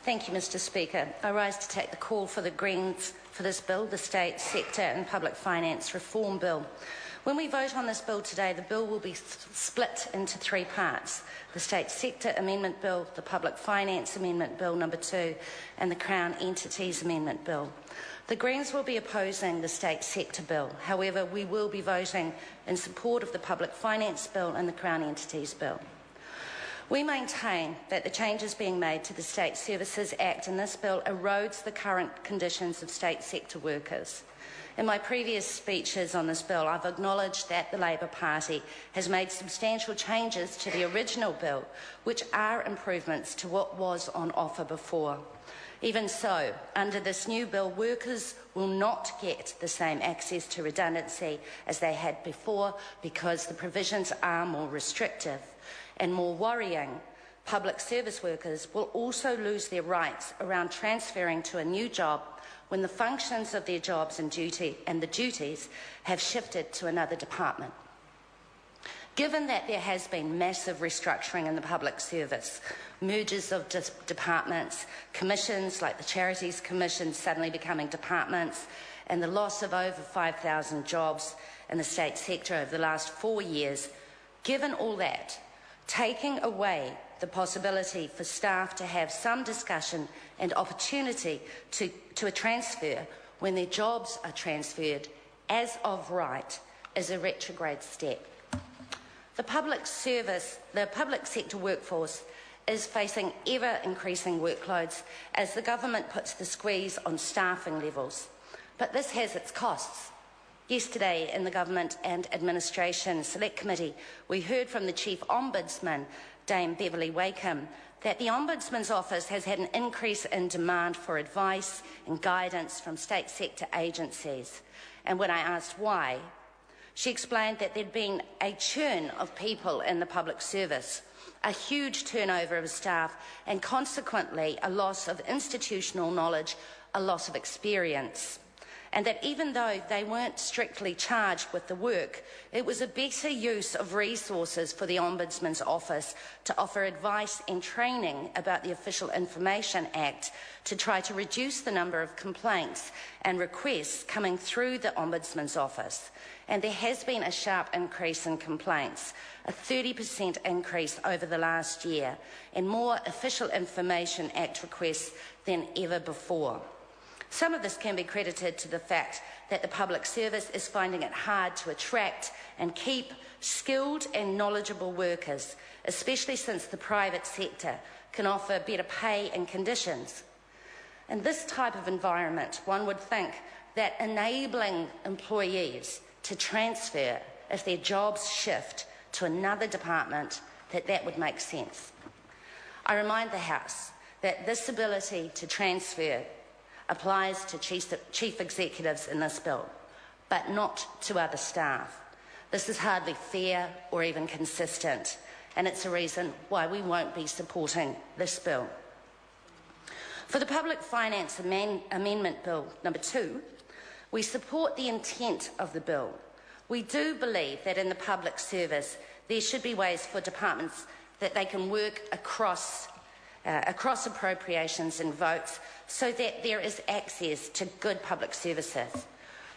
Thank you, Mr Speaker. I rise to take the call for the Greens for this bill, the State Sector and Public Finance Reform Bill. When we vote on this bill today, the bill will be split into three parts: the State Sector Amendment Bill, the Public Finance Amendment Bill number 2, and the Crown Entities Amendment Bill. The Greens will be opposing the State Sector Bill. However, we will be voting in support of the Public Finance Bill and the Crown Entities Bill. We maintain that the changes being made to the State Services Act in this bill erodes the current conditions of state sector workers. In my previous speeches on this bill, I've acknowledged that the Labour Party has made substantial changes to the original bill, which are improvements to what was on offer before. Even so, under this new bill, workers will not get the same access to redundancy as they had before because the provisions are more restrictive. And more worrying, public service workers will also lose their rights around transferring to a new job when the functions of their jobs and the duties have shifted to another department. Given that there has been massive restructuring in the public service, mergers of departments, commissions like the Charities Commission suddenly becoming departments, and the loss of over 5,000 jobs in the state sector over the last 4 years, given all that, taking away the possibility for staff to have some discussion and opportunity to a transfer when their jobs are transferred as of right is a retrograde step. The public sector workforce is facing ever-increasing workloads as the government puts the squeeze on staffing levels. But this has its costs. Yesterday, in the Government and Administration Select Committee, we heard from the Chief Ombudsman, Dame Beverly Wakeham, that the Ombudsman's Office has had an increase in demand for advice and guidance from state sector agencies. And when I asked why, she explained that there'd been a churn of people in the public service, a huge turnover of staff, and consequently a loss of institutional knowledge, a loss of experience. And that even though they weren't strictly charged with the work, it was a better use of resources for the Ombudsman's Office to offer advice and training about the Official Information Act to try to reduce the number of complaints and requests coming through the Ombudsman's Office. And there has been a sharp increase in complaints, a 30% increase over the last year, and more Official Information Act requests than ever before. Some of this can be credited to the fact that the public service is finding it hard to attract and keep skilled and knowledgeable workers, especially since the private sector can offer better pay and conditions. In this type of environment, one would think that enabling employees to transfer if their jobs shift to another department, that would make sense. I remind the House that this ability to transfer applies to chief executives in this bill, but not to other staff. This is hardly fair or even consistent, and it's a reason why we won't be supporting this bill. For the Public Finance Amendment Bill number 2, we support the intent of the bill. We do believe that in the public service there should be ways for departments that they can work across appropriations and votes so that there is access to good public services.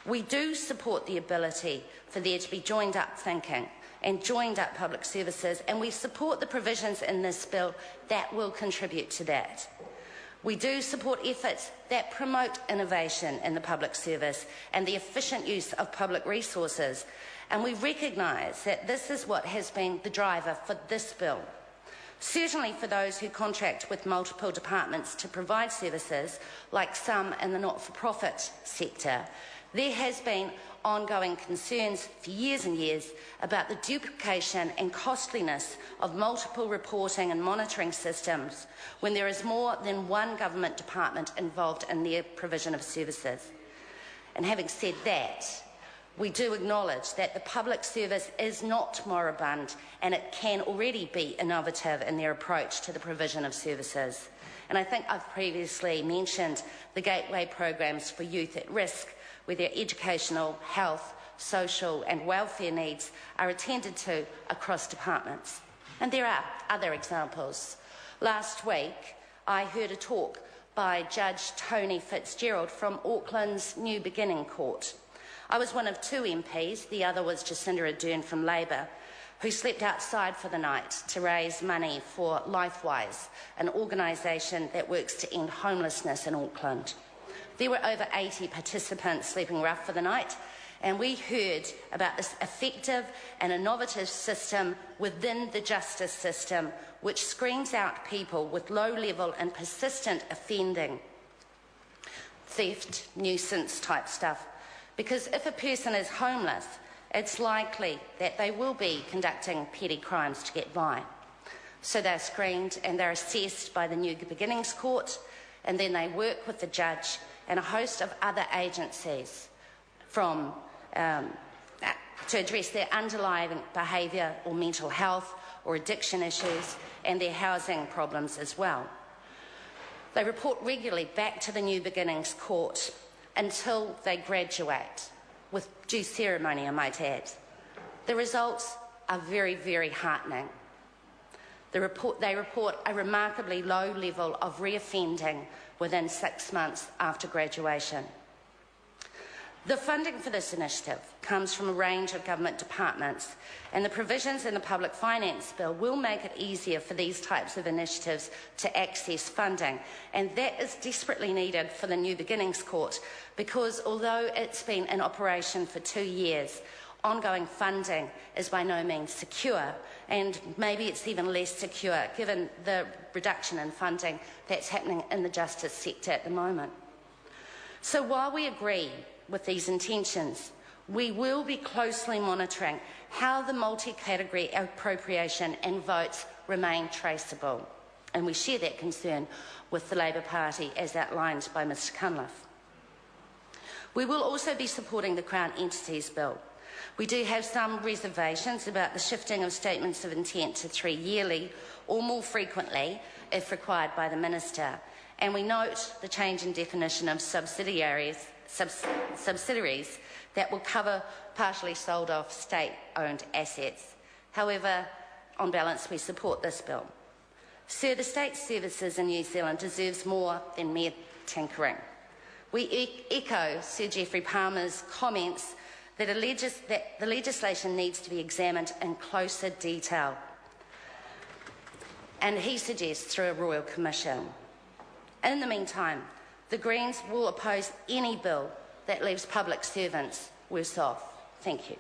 We do support the ability for there to be joined-up thinking and joined-up public services, and we support the provisions in this bill that will contribute to that. We do support efforts that promote innovation in the public service and the efficient use of public resources, and we recognise that this is what has been the driver for this bill. Certainly for those who contract with multiple departments to provide services, like some in the not-for-profit sector, there has been ongoing concerns for years and years about the duplication and costliness of multiple reporting and monitoring systems when there is more than one government department involved in their provision of services. And having said that, we do acknowledge that the public service is not moribund and it can already be innovative in their approach to the provision of services. And I think I've previously mentioned the gateway programs for youth at risk, where their educational, health, social and welfare needs are attended to across departments. And there are other examples. Last week, I heard a talk by Judge Tony Fitzgerald from Auckland's New Beginning Court. I was one of 2 MPs, the other was Jacinda Ardern from Labour, who slept outside for the night to raise money for LifeWise, an organisation that works to end homelessness in Auckland. There were over 80 participants sleeping rough for the night, and we heard about this effective and innovative system within the justice system which screens out people with low-level and persistent offending, theft, nuisance type stuff. Because if a person is homeless, it's likely that they will be conducting petty crimes to get by. So they're screened and they're assessed by the New Beginnings Court, and then they work with the judge and a host of other agencies to address their underlying behaviour or mental health or addiction issues and their housing problems as well. They report regularly back to the New Beginnings Court until they graduate, with due ceremony, I might add. The results are very, very heartening. They report a remarkably low level of reoffending within 6 months after graduation. The funding for this initiative comes from a range of government departments, and the provisions in the Public Finance Bill will make it easier for these types of initiatives to access funding, and that is desperately needed for the New Beginnings Court, because although it's been in operation for 2 years, ongoing funding is by no means secure, and maybe it's even less secure given the reduction in funding that's happening in the justice sector at the moment. So while we agree with these intentions, we will be closely monitoring how the multi-category appropriation and votes remain traceable, and we share that concern with the Labour Party as outlined by Mr Cunliffe. We will also be supporting the Crown Entities Bill. We do have some reservations about the shifting of statements of intent to 3 yearly or more frequently if required by the Minister, and we note the change in definition of subsidiaries that will cover partially sold off state-owned assets. However, on balance, we support this bill. Sir, the state services in New Zealand deserves more than mere tinkering. We echo Sir Geoffrey Palmer's comments that the legislation needs to be examined in closer detail, and he suggests through a Royal Commission. In the meantime, the Greens will oppose any bill that leaves public servants worse off. Thank you.